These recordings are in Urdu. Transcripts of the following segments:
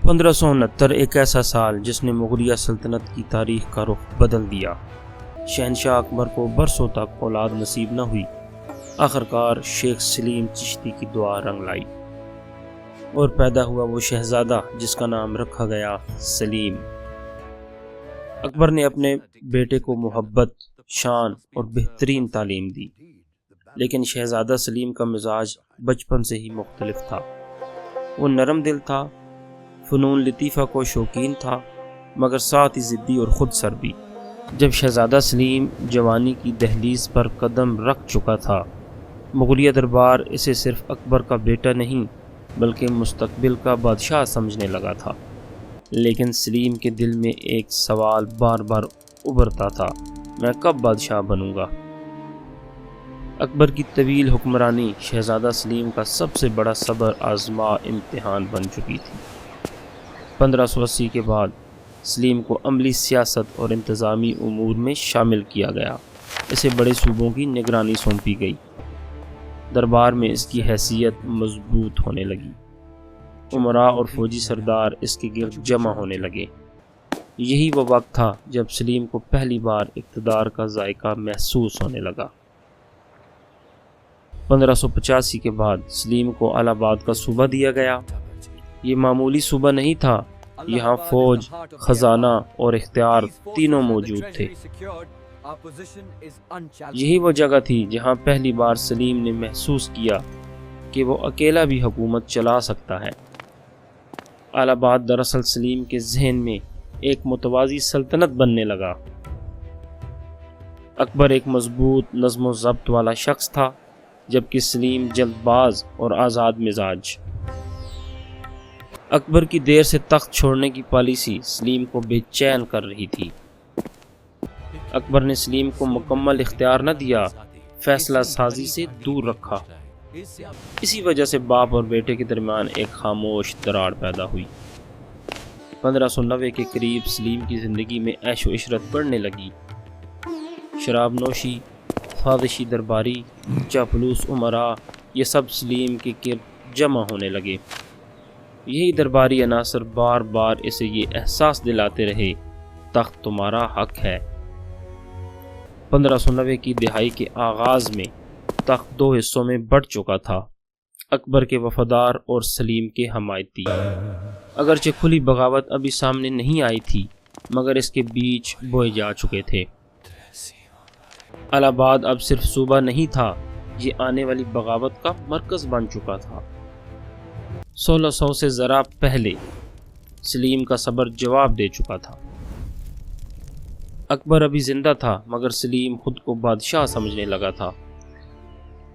1569 ایک ایسا سال جس نے مغلیہ سلطنت کی تاریخ کا رخ بدل دیا۔ شہنشاہ اکبر کو برسوں تک اولاد نصیب نہ ہوئی۔ آخرکار شیخ سلیم چشتی کی دعا رنگ لائی اور پیدا ہوا وہ شہزادہ جس کا نام رکھا گیا سلیم۔ اکبر نے اپنے بیٹے کو محبت، شان اور بہترین تعلیم دی، لیکن شہزادہ سلیم کا مزاج بچپن سے ہی مختلف تھا۔ وہ نرم دل تھا، فنون لطیفہ کو شوقین تھا، مگر ساتھ ہی ضدی اور خود سر بھی۔ جب شہزادہ سلیم جوانی کی دہلیز پر قدم رکھ چکا تھا، مغلیہ دربار اسے صرف اکبر کا بیٹا نہیں بلکہ مستقبل کا بادشاہ سمجھنے لگا تھا۔ لیکن سلیم کے دل میں ایک سوال بار بار ابھرتا تھا، میں کب بادشاہ بنوں گا؟ اکبر کی طویل حکمرانی شہزادہ سلیم کا سب سے بڑا صبر آزما امتحان بن چکی تھی۔ 1580 کے بعد سلیم کو عملی سیاست اور انتظامی امور میں شامل کیا گیا۔ اسے بڑے صوبوں کی نگرانی سونپی گئی۔ دربار میں اس کی حیثیت مضبوط ہونے لگی۔ امراء اور فوجی سردار اس کے گرد جمع ہونے لگے۔ یہی وہ وقت تھا جب سلیم کو پہلی بار اقتدار کا ذائقہ محسوس ہونے لگا۔ 1585 کے بعد سلیم کو الہ آباد کا صوبہ دیا گیا۔ یہ معمولی صوبہ نہیں تھا، یہاں فوج، خزانہ اور اختیار تینوں موجود تھے۔ یہی وہ جگہ تھی جہاں پہلی بار سلیم نے محسوس کیا کہ وہ اکیلا بھی حکومت چلا سکتا ہے۔ الہ آباد دراصل سلیم کے ذہن میں ایک متوازی سلطنت بننے لگا۔ اکبر ایک مضبوط نظم و ضبط والا شخص تھا، جبکہ سلیم جلد باز اور آزاد مزاج۔ اکبر کی دیر سے تخت چھوڑنے کی پالیسی سلیم کو بے چین کر رہی تھی۔ اکبر نے سلیم کو مکمل اختیار نہ دیا، فیصلہ سازی سے دور رکھا۔ اسی وجہ سے باپ اور بیٹے کے درمیان ایک خاموش دراڑ پیدا ہوئی۔ 1590 کے قریب سلیم کی زندگی میں عیش و عشرت بڑھنے لگی۔ شراب نوشی، سازشی درباری، چاپلوس امراء، یہ سب سلیم کے گرد جمع ہونے لگے۔ یہی درباری عناصر بار بار اسے یہ احساس دلاتے رہے، تخت تمہارا حق ہے۔ 1590 کی دہائی کے آغاز میں تخت دو حصوں میں بٹ چکا تھا، اکبر کے وفادار اور سلیم کے حمایتی۔ اگرچہ کھلی بغاوت ابھی سامنے نہیں آئی تھی، مگر اس کے بیج بوئے جا چکے تھے۔ الہ آباد اب صرف صوبہ نہیں تھا، یہ آنے والی بغاوت کا مرکز بن چکا تھا۔ 1600 سے ذرا پہلے سلیم کا صبر جواب دے چکا تھا۔ اکبر ابھی زندہ تھا، مگر سلیم خود کو بادشاہ سمجھنے لگا تھا۔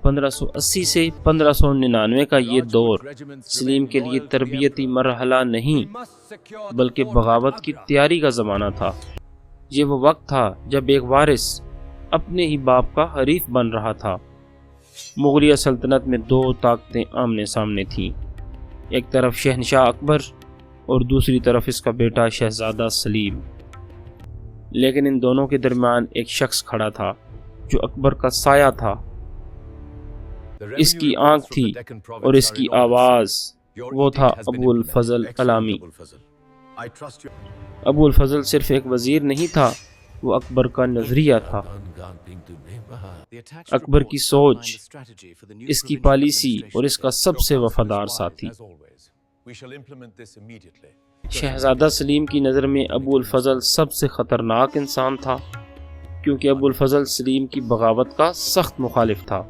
1580 سے 1599 کا یہ دور سلیم کے لیے تربیتی مرحلہ نہیں بلکہ بغاوت کی تیاری کا زمانہ تھا۔ یہ وہ وقت تھا جب ایک وارث اپنے ہی باپ کا حریف بن رہا تھا۔ مغلیہ سلطنت میں دو طاقتیں آمنے سامنے تھیں، ایک طرف شہنشاہ اکبر اور دوسری طرف اس کا بیٹا شہزادہ سلیم۔ لیکن ان دونوں کے درمیان ایک شخص کھڑا تھا جو اکبر کا سایہ تھا۔ اس کی آنکھ تھی اور اس کی آواز، وہ تھا ابو الفضل علامی۔ ابو الفضل صرف ایک وزیر نہیں تھا، وہ اکبر کا نظریہ تھا، اکبر کی سوچ، اس کی پالیسی اور اس کا سب سے وفادار ساتھی۔ شہزادہ سلیم کی نظر میں ابو الفضل سب سے خطرناک انسان تھا، کیونکہ ابو الفضل سلیم کی بغاوت کا سخت مخالف تھا۔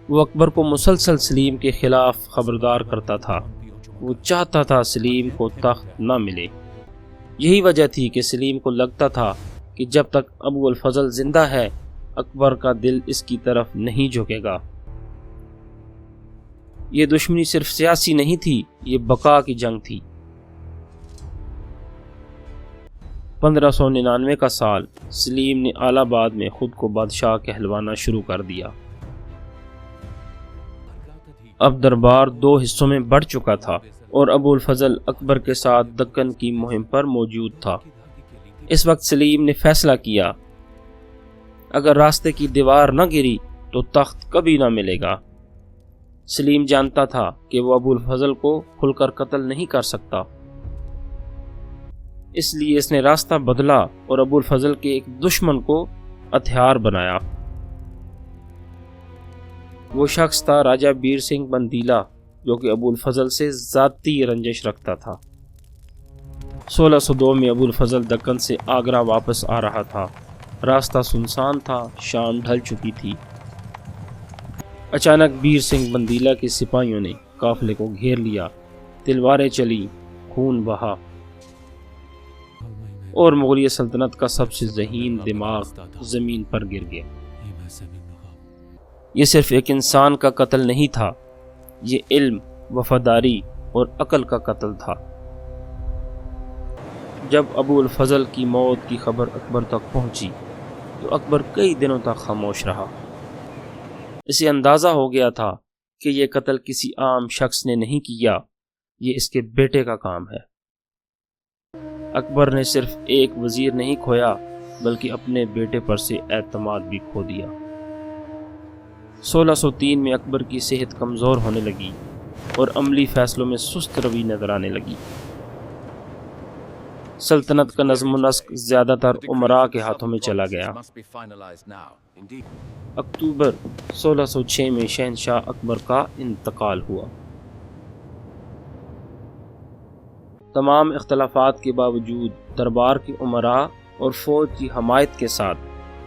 وہ اکبر کو مسلسل سلیم کے خلاف خبردار کرتا تھا۔ وہ چاہتا تھا سلیم کو تخت نہ ملے۔ یہی وجہ تھی کہ سلیم کو لگتا تھا کہ جب تک ابو الفضل زندہ ہے، اکبر کا دل اس کی طرف نہیں جھکے گا۔ یہ دشمنی صرف سیاسی نہیں تھی، یہ بقا کی جنگ تھی۔ 1599 کا سال سلیم نے الہ آباد میں خود کو بادشاہ کہلوانا شروع کر دیا۔ اب دربار دو حصوں میں بڑھ چکا تھا اور ابو الفضل اکبر کے ساتھ دکن کی مہم پر موجود تھا۔ اس وقت سلیم نے فیصلہ کیا، اگر راستے کی دیوار نہ گری تو تخت کبھی نہ ملے گا۔ سلیم جانتا تھا کہ وہ ابو الفضل کو کھل کر قتل نہیں کر سکتا، اس لیے اس نے راستہ بدلا اور ابو الفضل کے ایک دشمن کو ہتھیار بنایا۔ وہ شخص تھا راجہ بیر سنگھ بندیلا، جو کہ ابو الفضل سے ذاتی رنجش رکھتا تھا۔ 1602 میں ابو الفضل دکن سے آگرہ واپس آ رہا تھا۔ راستہ سنسان تھا، شام ڈھل چکی تھی۔ اچانک بیر سنگھ بندیلا کے سپاہیوں نے قافلے کو گھیر لیا، تلواریں چلی، خون بہا، اور مغلیہ سلطنت کا سب سے ذہین دماغ زمین پر گر گیا۔ یہ صرف ایک انسان کا قتل نہیں تھا، یہ علم، وفاداری اور عقل کا قتل تھا۔ جب ابو الفضل کی موت کی خبر اکبر تک پہنچی تو اکبر کئی دنوں تک خاموش رہا۔ اسے اندازہ ہو گیا تھا کہ یہ قتل کسی عام شخص نے نہیں کیا، یہ اس کے بیٹے کا کام ہے۔ اکبر نے صرف ایک وزیر نہیں کھویا بلکہ اپنے بیٹے پر سے اعتماد بھی کھو دیا۔ 1603 میں اکبر کی صحت کمزور ہونے لگی اور عملی فیصلوں میں سست روی نظر آنے لگی۔ سلطنت کا نظم و نسق زیادہ تر امراء کے ہاتھوں میں چلا گیا۔ اکتوبر 1606 میں شہنشاہ اکبر کا انتقال ہوا۔ تمام اختلافات کے باوجود دربار کے امراء اور فوج کی حمایت کے ساتھ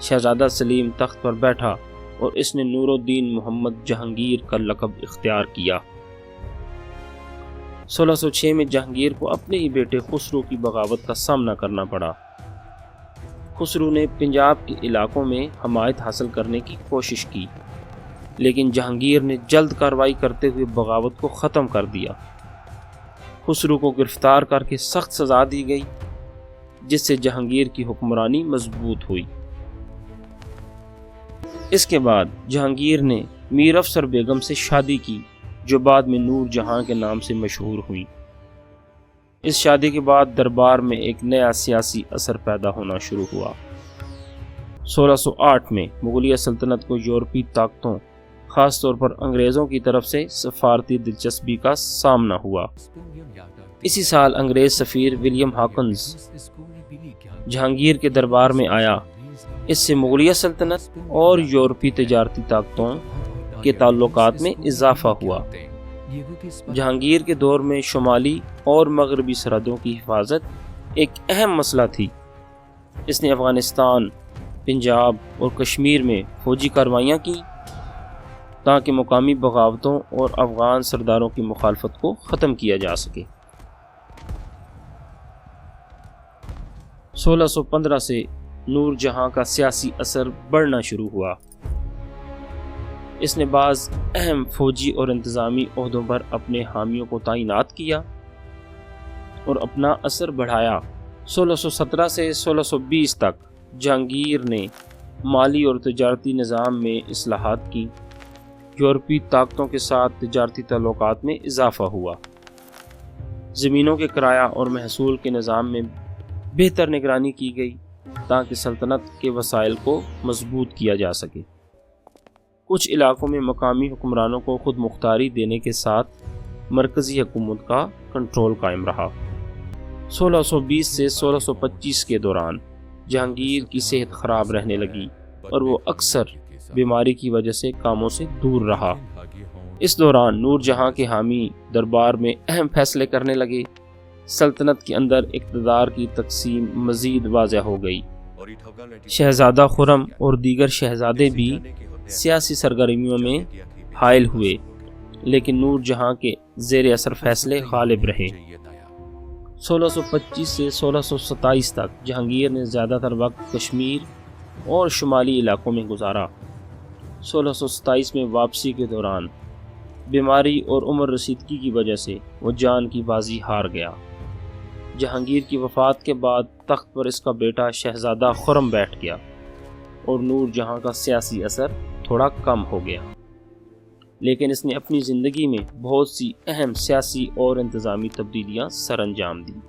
شہزادہ سلیم تخت پر بیٹھا اور اس نے نور الدین محمد جہانگیر کا لقب اختیار کیا۔ 1606 میں جہانگیر کو اپنے ہی بیٹے خسرو کی بغاوت کا سامنا کرنا پڑا۔ خسرو نے پنجاب کے علاقوں میں حمایت حاصل کرنے کی کوشش کی، لیکن جہانگیر نے جلد کارروائی کرتے ہوئے بغاوت کو ختم کر دیا۔ خسرو کو گرفتار کر کے سخت سزا دی گئی، جس سے جہانگیر کی حکمرانی مضبوط ہوئی۔ اس کے بعد جہانگیر نے میر افسر بیگم سے شادی کی، جو بعد میں نور جہاں کے نام سے مشہور ہوئی۔ اس شادی کے بعد دربار میں ایک نیا سیاسی اثر پیدا ہونا شروع ہوا۔ 1608 میں مغلیہ سلطنت کو یورپی طاقتوں، خاص طور پر انگریزوں کی طرف سے سفارتی دلچسپی کا سامنا ہوا۔ اسی سال انگریز سفیر ولیم ہاکنز جہانگیر کے دربار میں آیا۔ اس سے مغلیہ سلطنت اور یورپی تجارتی طاقتوں کے تعلقات میں اضافہ ہوا۔ جہانگیر کے دور میں شمالی اور مغربی سرحدوں کی حفاظت ایک اہم مسئلہ تھی۔ اس نے افغانستان، پنجاب اور کشمیر میں فوجی کارروائیاں کی تاکہ مقامی بغاوتوں اور افغان سرداروں کی مخالفت کو ختم کیا جا سکے۔ 1615 سے نور جہاں کا سیاسی اثر بڑھنا شروع ہوا۔ اس نے بعض اہم فوجی اور انتظامی عہدوں پر اپنے حامیوں کو تعینات کیا اور اپنا اثر بڑھایا۔ 1617 سے 1620 تک جہانگیر نے مالی اور تجارتی نظام میں اصلاحات کی۔ یورپی طاقتوں کے ساتھ تجارتی تعلقات میں اضافہ ہوا۔ زمینوں کے کرایہ اور محصول کے نظام میں بہتر نگرانی کی گئی تاکہ سلطنت کے وسائل کو مضبوط کیا جا سکے۔ کچھ علاقوں میں مقامی حکمرانوں کو خود مختاری دینے کے ساتھ مرکزی حکومت کا کنٹرول قائم رہا۔ 1620 سے 1625 کے دوران جہانگیر کی صحت خراب رہنے لگی اور وہ اکثر بیماری کی وجہ سے کاموں سے دور رہا۔ اس دوران نور جہاں کے حامی دربار میں اہم فیصلے کرنے لگے۔ سلطنت کے اندر اقتدار کی تقسیم مزید واضح ہو گئی۔ شہزادہ خرم اور دیگر شہزادے بھی سیاسی سرگرمیوں میں حائل ہوئے، لیکن نور جہاں کے زیر اثر فیصلے غالب رہے۔ 1625 سے 1627 تک جہانگیر نے زیادہ تر وقت کشمیر اور شمالی علاقوں میں گزارا۔ 1627 میں واپسی کے دوران بیماری اور عمر رسیدگی کی وجہ سے وہ جان کی بازی ہار گیا۔ جہانگیر کی وفات کے بعد تخت پر اس کا بیٹا شہزادہ خرم بیٹھ گیا اور نور جہاں کا سیاسی اثر تھوڑا کم ہو گیا، لیکن اس نے اپنی زندگی میں بہت سی اہم سیاسی اور انتظامی تبدیلیاں سر انجام دیں۔